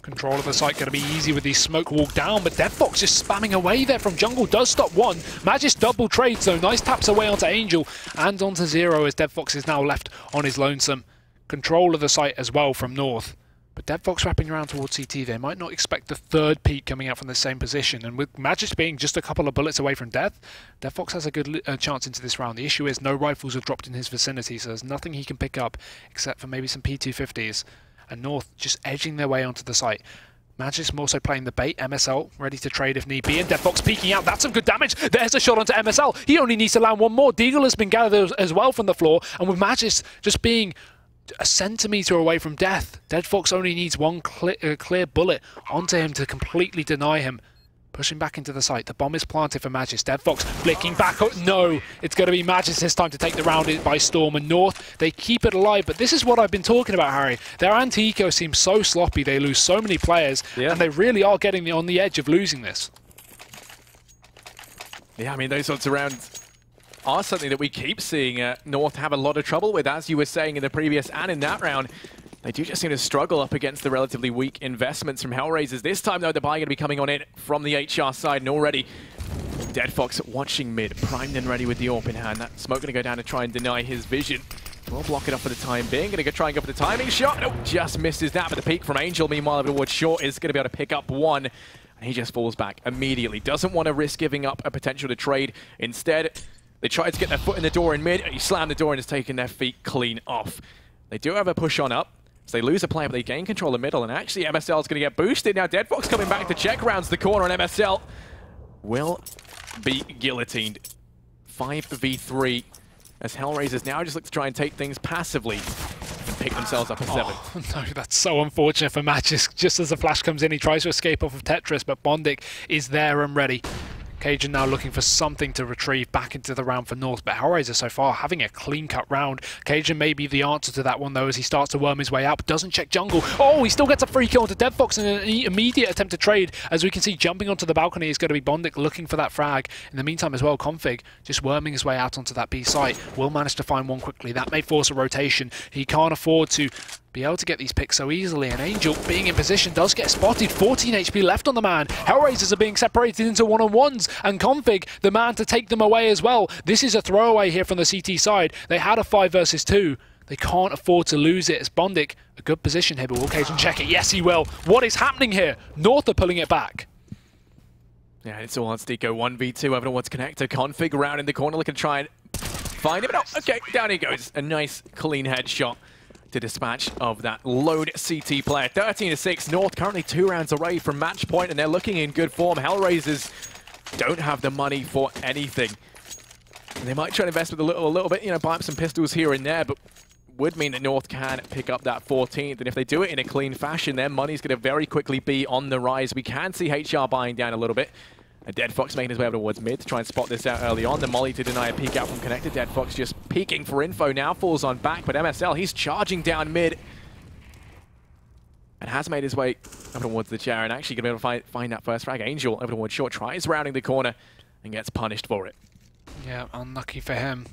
Control of the site going to be easy with the smoke wall down, but Dead Fox just spamming away there from jungle. Does stop one. Magis double trades though. Nice taps away onto Angel and onto Zero as Dead Fox is now left on his lonesome. Control of the site as well from North. But Dead Fox wrapping around towards CT, they might not expect the 3rd peak coming out from the same position. And with Magis being just a couple of bullets away from death, Dead Fox has a good chance into this round. The issue is no rifles have dropped in his vicinity, so there's nothing he can pick up except for maybe some P250s. And North just edging their way onto the site. Magis also playing the bait. MSL ready to trade if need be. And Dead Fox peeking out. That's some good damage. There's a shot onto MSL. He only needs to land one more. Deagle has been gathered as well from the floor. And with Magis just being a centimetre away from death, Dead Fox only needs one clear bullet onto him to completely deny him. Pushing back into the site. The bomb is planted for Magis. Dead Fox flicking back. Oh, no, it's going to be Magis this time to take the round by storm. And North, they keep it alive. But this is what I've been talking about, Harry. Their anti-eco seems so sloppy. They lose so many players. Yeah. And they really are getting on the edge of losing this. Yeah, I mean, those sorts of rounds are something that we keep seeing North have a lot of trouble with, as you were saying in the previous and in that round. They do just seem to struggle up against the relatively weak investments from HellRaisers. This time, though, the buy going to be coming on in from the HR side, and already Dead Fox watching mid, primed and ready with the AWP in hand. That smoke gonna go down to try and deny his vision. We'll block it up for the time being. Gonna go try and go for the timing shot. Nope, just misses that. But the peek from Angel, meanwhile, over towards Short is gonna be able to pick up one. And he just falls back immediately. Doesn't want to risk giving up a potential to trade. Instead, they tried to get their foot in the door in mid. He slammed the door and has taken their feet clean off. They do have a push on up. So they lose a player, but they gain control of middle. And actually, MSL is going to get boosted. Now, Dead Fox coming back to check rounds the corner, and MSL will be guillotined. 5v3, as HellRaisers now just look to try and take things passively and pick themselves up a 7. Oh, no, that's so unfortunate for Matches. Just as the flash comes in, he tries to escape off of Tetris, but Bondik is there and ready. Cajun now looking for something to retrieve back into the round for North, but HellRaisers so far having a clean-cut round. Cajun may be the answer to that one, though, as he starts to worm his way out, but doesn't check jungle. Oh, he still gets a free kill onto Dead Fox in an immediate attempt to trade. As we can see, jumping onto the balcony is going to be Bondik looking for that frag. In the meantime as well, Config just worming his way out onto that B site. Will manage to find one quickly. That may force a rotation. He can't afford to be able to get these picks so easily, and Angel, being in position, does get spotted. 14 HP left on the man. HellRaisers are being separated into one-on-ones, and Config, the man to take them away as well. This is a throwaway here from the CT side. They had a 5 versus 2. They can't afford to lose it as Bondik. A good position here, but will Cajun check it? Yes, he will. What is happening here? North are pulling it back. Yeah, it's all on Stico. 1v2, everyone wants connector. Config around in the corner, looking to try and find him. Oh, okay, down he goes. A nice, clean headshot to dispatch of that lone CT player. 13-6, North currently 2 rounds away from match point, and they're looking in good form. HellRaisers don't have the money for anything. And they might try to invest with a little bit, you know, buy up some pistols here and there, but would mean that North can pick up that 14th. And if they do it in a clean fashion, their money's going to very quickly be on the rise. We can see HR buying down a little bit. And Dead Fox making his way over towards mid to try and spot this out early on. The molly to deny a peek out from connected. Dead Fox just peeking for info now, falls on back, but MSL, he's charging down mid and has made his way over towards the chair and actually going to be able to find that first frag. Angel over towards Short, tries rounding the corner and gets punished for it. Yeah, unlucky for him.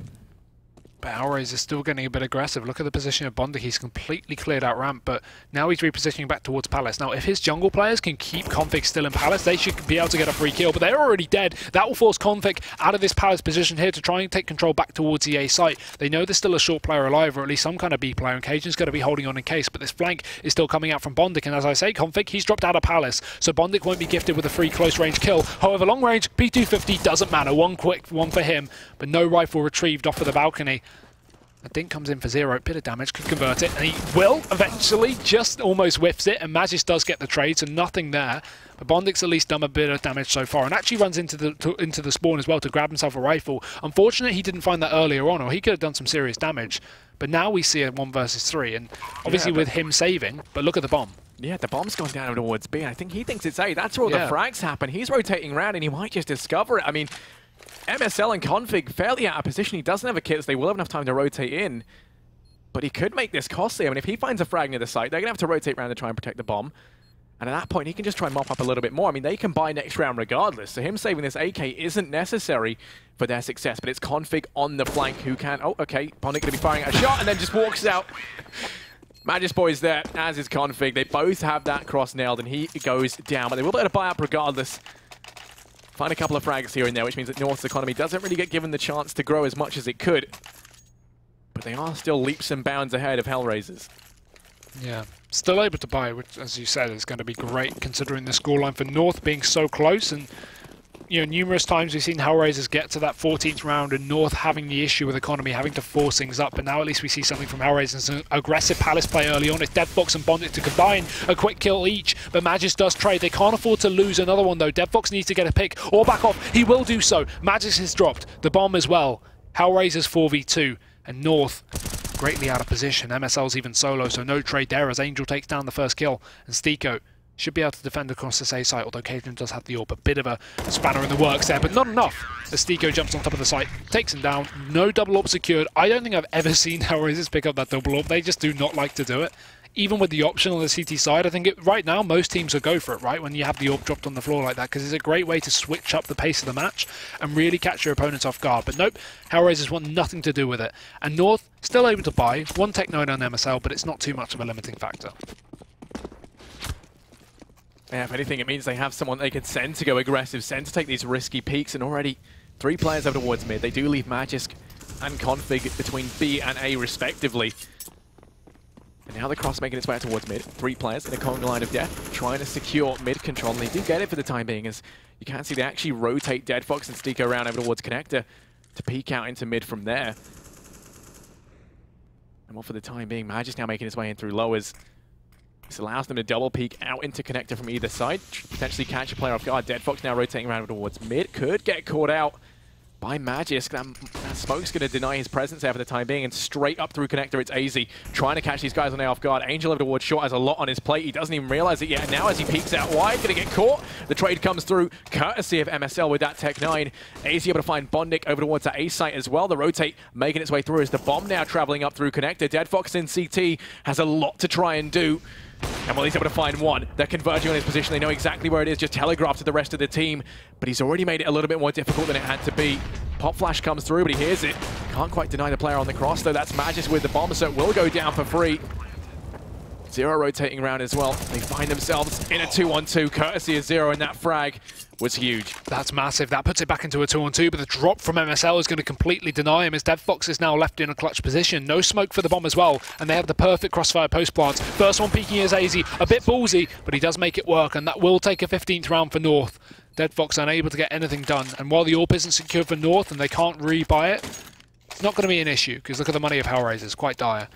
But HellRaisers is still getting a bit aggressive. Look at the position of Bondik. He's completely cleared out ramp, but now he's repositioning back towards Palace. Now, if his jungle players can keep Config still in Palace, they should be able to get a free kill, but they're already dead. That will force Config out of this Palace position here to try and take control back towards the A site. They know there's still a short player alive, or at least some kind of B player, and Cajun's going to be holding on in case, but this flank is still coming out from Bondik, and as I say, Config, he's dropped out of Palace, so Bondik won't be gifted with a free close-range kill. However, long-range, P250 doesn't matter. One quick one for him, but no rifle retrieved off of the balcony. The Dink comes in for 0, bit of damage, could convert it, and he will eventually, just almost whiffs it, and Magis does get the trade, so nothing there. But Bondik's at least done a bit of damage so far, and actually runs into the spawn as well to grab himself a rifle. Unfortunately, he didn't find that earlier on, or he could have done some serious damage. But now we see a 1 versus 3, and obviously with him saving, but look at the bomb. Yeah, the bomb's gone down towards B, and I think he thinks it's A. That's where all the frags happen. He's rotating around, and he might just discover it. I mean, MSL and Config fairly out of position. He doesn't have a kit, so they will have enough time to rotate in. But he could make this costly. I mean, if he finds a frag near the site, they're going to have to rotate around to try and protect the bomb. And at that point, he can just try and mop up a little bit more. I mean, they can buy next round regardless. So him saving this AK isn't necessary for their success. But it's Config on the flank who can... Oh, okay. Bondik going to be firing a shot and then just walks out. Magis Boy's there, as is Config. They both have that cross nailed, and he goes down. But they will be able to buy up regardless. Find a couple of frags here and there, which means that North's economy doesn't really get given the chance to grow as much as it could. But they are still leaps and bounds ahead of HellRaisers. Yeah, still able to buy, which, as you said, is going to be great considering the scoreline for North being so close. And, you know, numerous times we've seen HellRaisers get to that 14th round and North having the issue with economy, having to force things up. But now at least we see something from HellRaisers, an aggressive Palace play early on. It's Dead Fox and Bondik to combine a quick kill each, but Magis does trade. They can't afford to lose another one though. Dead Fox needs to get a pick or back off. He will do so. Magis has dropped the bomb as well. HellRaisers 4v2 and North greatly out of position. MSL's even solo, so no trade there as Angel takes down the first kill, and Stico should be able to defend across this A site, although Cajun does have the AWP. A bit of a spanner in the works there, but not enough as Stico jumps on top of the site, takes him down. No double AWP secured. I don't think I've ever seen HellRaisers pick up that double AWP. They just do not like to do it. Even with the option on the CT side, I think right now most teams will go for it, right, when you have the AWP dropped on the floor like that, because it's a great way to switch up the pace of the match and really catch your opponents off guard. But nope, HellRaisers want nothing to do with it. And North still able to buy. One Tech 9 on MSL, but it's not too much of a limiting factor. Yeah, if anything, it means they have someone they can send to go aggressive, send to take these risky peeks, and already 3 players over towards mid. They do leave Magisk and Config between B and A respectively. And now the cross making its way out towards mid. 3 players in a conga line of death, trying to secure mid control, and they do get it for the time being, as you can see they actually rotate Dead Fox and Steeko around over towards Connector to peek out into mid from there. And well, for the time being, Magisk now making his way in through lowers. This allows them to double peek out into Connector from either side, potentially catch a player off guard. Dead Fox now rotating around towards mid, could get caught out by Magisk. That smoke's going to deny his presence there for the time being, and straight up through Connector, it's AZ trying to catch these guys on A off guard. Angel over towards short has a lot on his plate. He doesn't even realize it yet, and now as he peeks out wide, going to get caught. The trade comes through courtesy of MSL with that Tech 9. AZ able to find Bondik over towards that A site as well. The rotate making its way through as the bomb now traveling up through Connector. Dead Fox in CT has a lot to try and do. And well, he's able to find one. They're converging on his position. They know exactly where it is, just telegraphed to the rest of the team. But he's already made it a little bit more difficult than it had to be. Pop flash comes through, but he hears it. Can't quite deny the player on the cross, though. That's Magisk with the bomb, so it will go down for free. Zero rotating around as well. They find themselves in a 2-on-2, courtesy of Zero, and that frag was huge. That's massive. That puts it back into a 2-on-2, but the drop from MSL is going to completely deny him, as Dead Fox is now left in a clutch position. No smoke for the bomb as well, and they have the perfect crossfire post plant. First one peeking is AZ, a bit ballsy, but he does make it work, and that will take a 15th round for North. Dead Fox unable to get anything done, and while the AWP isn't secure for North and they can't rebuy it, it's not going to be an issue, because look at the money of HellRaisers, quite dire.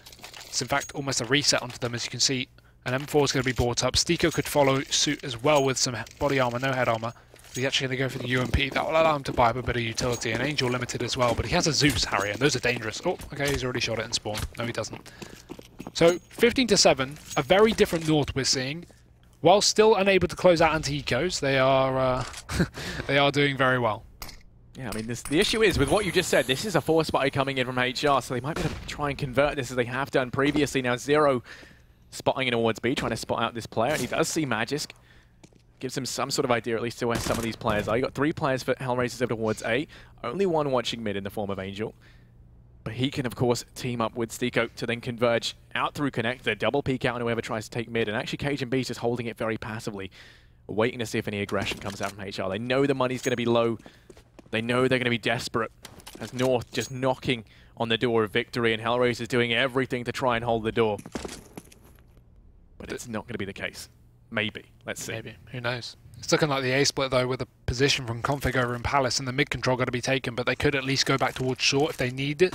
It's in fact almost a reset onto them, as you can see. An M4 is going to be brought up. Steeko could follow suit as well with some body armor, no head armor. He's actually going to go for the UMP. That will allow him to buy up a bit of utility. And Angel limited as well, but he has a Zeus, Harry, and those are dangerous. Oh, okay, he's already shot it and spawned. No, he doesn't. So 15-7, a very different North we're seeing. While still unable to close out anti-ecos, they are they are doing very well. Yeah, I mean, the issue is, with what you just said, this is a force spy coming in from HR, so they might be able to try and convert this as they have done previously. Now, Zero spotting in towards B, trying to spot out this player, and he does see Magisk. Gives him some sort of idea, at least, to where some of these players are. You got 3 players for HellRaisers over towards A, only 1 watching mid in the form of Angel. But he can, of course, team up with Steeko to then converge out through Connector, double peek out on whoever tries to take mid, and actually Cajun B is just holding it very passively, waiting to see if any aggression comes out from HR. They know the money's going to be low. They know they're going to be desperate, as North just knocking on the door of victory, and HellRaisers doing everything to try and hold the door. But it's not going to be the case. Maybe. Let's see. Maybe. Who knows? It's looking like the A split, though, with a position from Config over in Palace, and the mid control got to be taken, but they could at least go back towards short if they need it.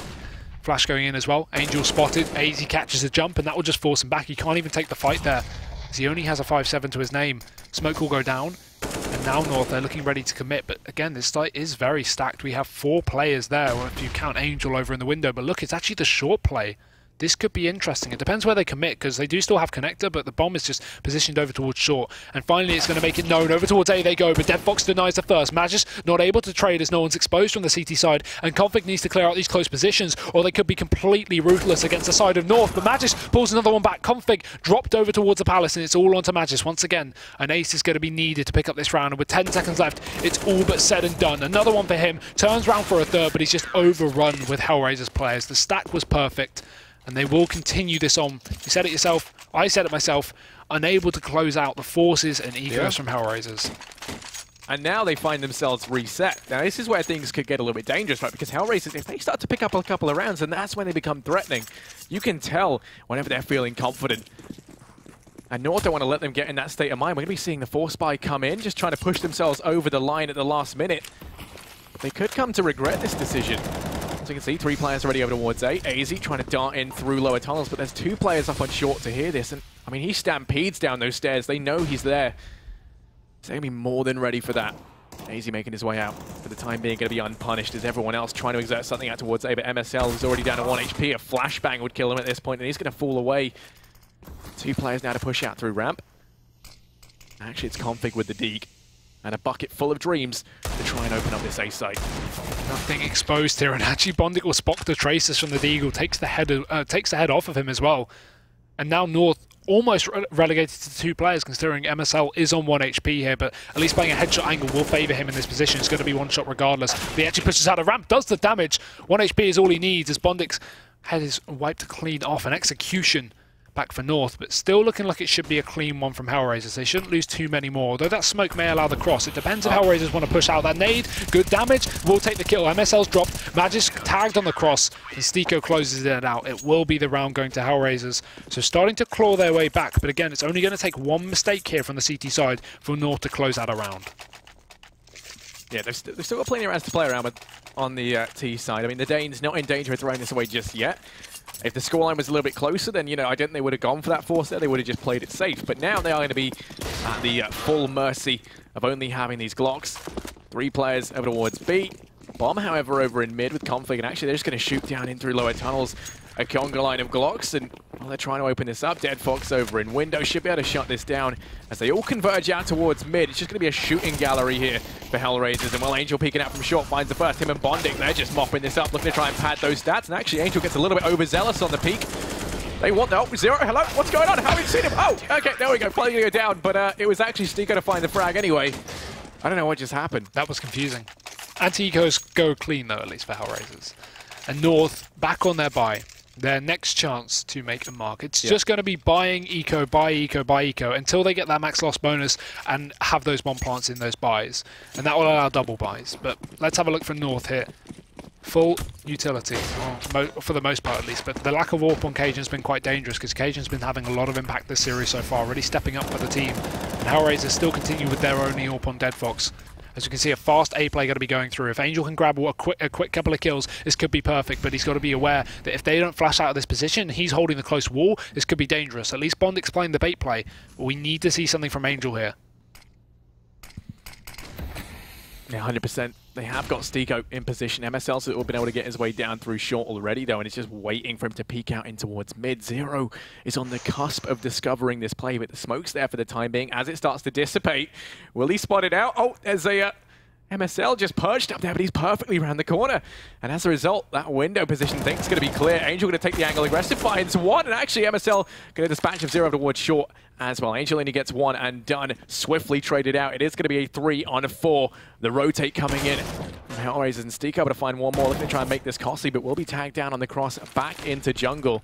Flash going in as well. Angel spotted. AZ catches a jump, and that will just force him back. He can't even take the fight there, because he only has a 5-7 to his name. Smoke will go down, and now North, they're looking ready to commit. But again, this site is very stacked. We have 4 players there, or if you count Angel over in the window. But look, it's actually the short play. This could be interesting. It depends where they commit, because they do still have Connector, but the bomb is just positioned over towards short. And finally, it's going to make it known. Over towards A they go, but Dead Fox denies the first. Magisk not able to trade as no one's exposed from the CT side, and Config needs to clear out these close positions, or they could be completely ruthless against the side of North. But Magisk pulls another one back. Config dropped over towards the Palace, and it's all onto Magisk once again. An ace is going to be needed to pick up this round, and with 10 seconds left, it's all but said and done. Another one for him. Turns round for a third, but he's just overrun with HellRaisers players. The stack was perfect, and they will continue this on. You said it yourself, I said it myself, unable to close out the forces and egos from HellRaisers. And now they find themselves reset. Now this is where things could get a little bit dangerous, right? Because HellRaisers, if they start to pick up a couple of rounds, and that's when they become threatening. You can tell whenever they're feeling confident. And North don't want to let them get in that state of mind. We're going to be seeing the force spy come in, just trying to push themselves over the line at the last minute. But they could come to regret this decision. As you can see, 3 players already over towards A. AZ trying to dart in through lower tunnels, but there's 2 players up on short to hear this. And I mean, he stampedes down those stairs. They know he's there. So they're going to be more than ready for that. AZ making his way out. For the time being, going to be unpunished as everyone else trying to exert something out towards A. But MSL is already down to 1 HP. A flashbang would kill him at this point, and he's going to fall away. 2 players now to push out through ramp. Actually, it's Config with the Deke. And a bucket full of dreams to try and open up this A site. Nothing exposed here, and actually Bondik will spot the traces from the Deagle, takes the head off of him as well. And now North almost relegated to 2 players, considering MSL is on 1 HP here, but at least playing a headshot angle will favour him in this position. It's going to be 1 shot regardless. But he actually pushes out a ramp, does the damage. 1 HP is all he needs, as Bondik's head is wiped clean off. An execution back for North, but still looking like it should be a clean one from HellRaisers. They shouldn't lose too many more, although that smoke may allow the cross. It depends if HellRaisers want to push out that nade. Good damage, will take the kill. MSL's dropped, Magic's tagged on the cross, and Stiko closes it out. It will be the round going to HellRaisers. So starting to claw their way back, but again, it's only going to take one mistake here from the CT side for North to close out a round. Yeah, they've still got plenty of rounds to play around with on the T side. I mean, the Danes not in danger of throwing this away just yet. If the scoreline was a little bit closer, then, you know, I don't think they would have gone for that force there. They would have just played it safe. But now they are going to be at the full mercy of only having these Glocks. 3 players over towards B. Bomb, however, over in mid with Config, and actually they're just going to shoot down in through lower tunnels. A conga line of Glocks, and well, they're trying to open this up. Dead Fox over in window should be able to shut this down as they all converge out towards mid. It's just going to be a shooting gallery here for HellRaisers, and well, Angel peeking out from short finds the first. Him and Bondic, they're just mopping this up, looking to try and pad those stats, and actually Angel gets a little bit overzealous on the peak. They want the Zero. Hello, what's going on? Haven't seen him. Oh, okay, there we go. Playing go down, but it was actually Stiko to find the frag anyway. I don't know what just happened. That was confusing. Anti-ecos go clean though, at least for HellRaisers. And North back on their buy. Their next chance to make a mark. It's just going to be buying eco, buy eco, buy eco until they get that max loss bonus and have those bomb plants in those buys. And that will allow double buys. But let's have a look for North here. Full utility, well, for the most part at least, but the lack of AWP on Cajun has been quite dangerous because Cajun's been having a lot of impact this series so far, really stepping up for the team. And HellRaisers still continue with their only AWP on Dead Fox. As you can see, a fast A play going to be going through. If Angel can grab a quick couple of kills, this could be perfect, but he's got to be aware that if they don't flash out of this position, he's holding the close wall, this could be dangerous. At least Bond explained the bait play. We need to see something from Angel here. Yeah, 100%. They have got Stiko in position. MSL's been able to get his way down through short already, though, and it's just waiting for him to peek out in towards mid. Zero is on the cusp of discovering this play, but the smoke's there for the time being. As it starts to dissipate, will he spot it out? Oh, there's a MSL just perched up there, but he's perfectly around the corner. And as a result, that window position think's going to be clear. Angel going to take the angle aggressive, finds one, and actually MSL going to dispatch of Zero towards short as well. Angel only gets one and done, swiftly traded out. It is going to be a 3-on-4. The rotate coming in. HellRaisers and Stiko able to find one more, looking to try and make this costly, but will be tagged down on the cross back into jungle.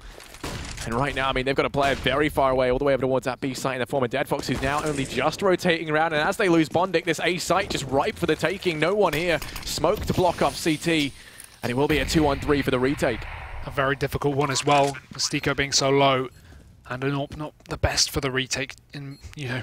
And right now, I mean, they've got a player very far away, all the way over towards that B site in the form of Dead Fox, who's now only just rotating around. And as they lose Bondic, this A site just ripe for the taking. No one here. Smoke to block off CT. And it will be a 2-on-3 for the retake. A very difficult one as well, Stiko being so low. And not the best for the retake in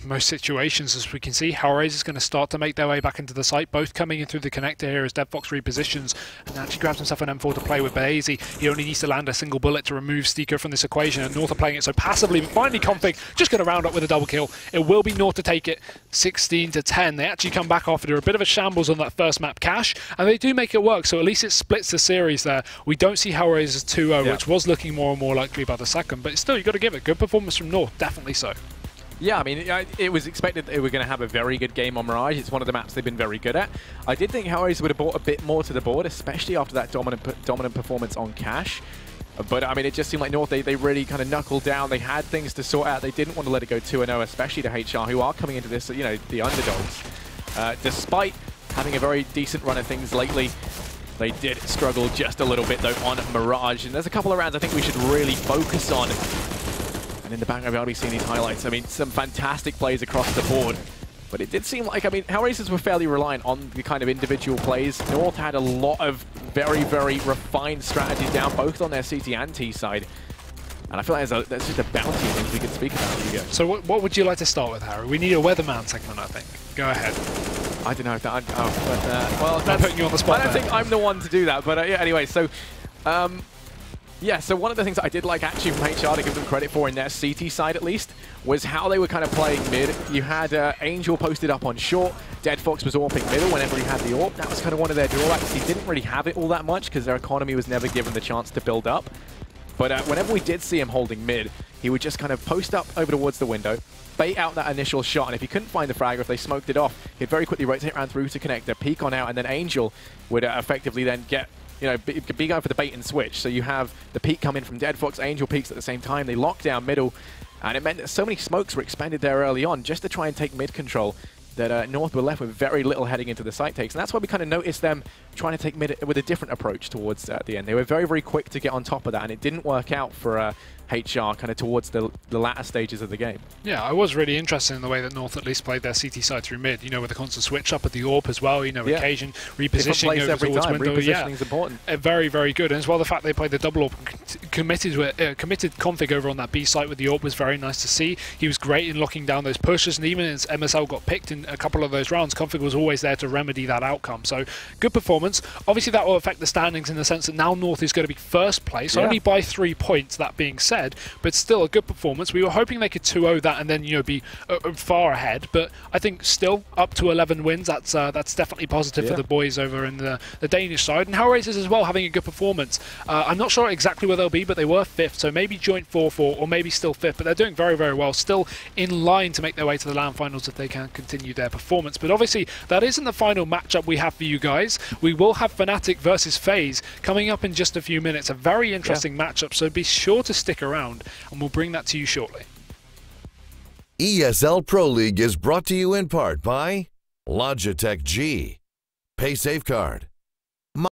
most situations, as we can see. HellRaisers is going to start to make their way back into the site, both coming in through the connector here as Dead Fox repositions and actually grabs himself an M4 to play with. But AZ, he only needs to land a single bullet to remove Stiko from this equation, and North are playing it so passively, but finally Config just going to round up with a double kill. It will be North to take it 16-10. They actually come back after a bit of a shambles on that first map cache, and they do make it work, so at least it splits the series there. We don't see HellRaisers 2-0, which was looking more and more likely by the second, but still, you've got to give it. Good performance from North, definitely so. Yeah, I mean, it was expected that they were going to have a very good game on Mirage. It's one of the maps they've been very good at. I did think HellRaisers would have brought a bit more to the board, especially after that dominant performance on Cash. But, I mean, it just seemed like North, they really kind of knuckled down. They had things to sort out. They didn't want to let it go 2-0, especially to HR, who are coming into this, the underdogs. Despite having a very decent run of things lately, they did struggle just a little bit, though, on Mirage. And there's a couple of rounds I think we should really focus on. And in the background, I'll be seeing these highlights. I mean, some fantastic plays across the board. But it did seem like, I mean, HellRaisers were fairly reliant on the kind of individual plays. North had a lot of very, very refined strategies down, both on their CT and T side. And I feel like there's just a bounty of things we could speak about, Hugo. So what would you like to start with, Harry? We need a weatherman segment, I think. Go ahead. I don't know if that... well, I'm putting you on the spot. I don't think I'm the one to do that, but yeah, anyway, so... yeah, so one of the things that I did like actually from HR to give them credit for in their CT side at least was how they were kind of playing mid. You had Angel posted up on short, Dead Fox was AWPing middle whenever he had the AWP. That was kind of one of their drawbacks. He didn't really have it all that much because their economy was never given the chance to build up. But whenever we did see him holding mid, he would just kind of post up over towards the window, bait out that initial shot, and if he couldn't find the frag or if they smoked it off, he'd very quickly rotate around through to connector, peek on out, and then Angel would effectively then get be going for the bait and switch. So you have the peek come in from Dead Fox, Angel peeks at the same time, they lock down middle, and it meant that so many smokes were expended there early on just to try and take mid control that North were left with very little heading into the site takes. And that's why we kind of noticed them trying to take mid with a different approach towards the end. They were very, very quick to get on top of that, and it didn't work out for HR kind of towards the latter stages of the game. Yeah, I was really interested in the way that North at least played their CT side through mid, you know, with the constant switch up at the AWP as well, you know, occasion, repositioning over towards window. Repositioning is important. Very, very good. And as well, the fact they played the double AWP and committed config over on that B site with the AWP was very nice to see. He was great in locking down those pushes, and even as MSL got picked in a couple of those rounds, config was always there to remedy that outcome. So, good performance. Obviously, that will affect the standings in the sense that now North is going to be first place, only by 3 points, that being said, but still a good performance. We were hoping they could 2-0 that and then, you know, be far ahead, but I think still up to 11 wins, that's definitely positive for the boys over in the Danish side. And HellRaisers as well, having a good performance. I'm not sure exactly where they'll be, but they were 5th, so maybe joint 4-4 or maybe still 5th, but they're doing very, very well, still in line to make their way to the LAN finals if they can continue their performance. But obviously, that isn't the final matchup we have for you guys. We will have Fnatic versus FaZe coming up in just a few minutes, a very interesting matchup, so be sure to stick around, and we'll bring that to you shortly. ESL Pro League is brought to you in part by Logitech G, Pay Safeguard,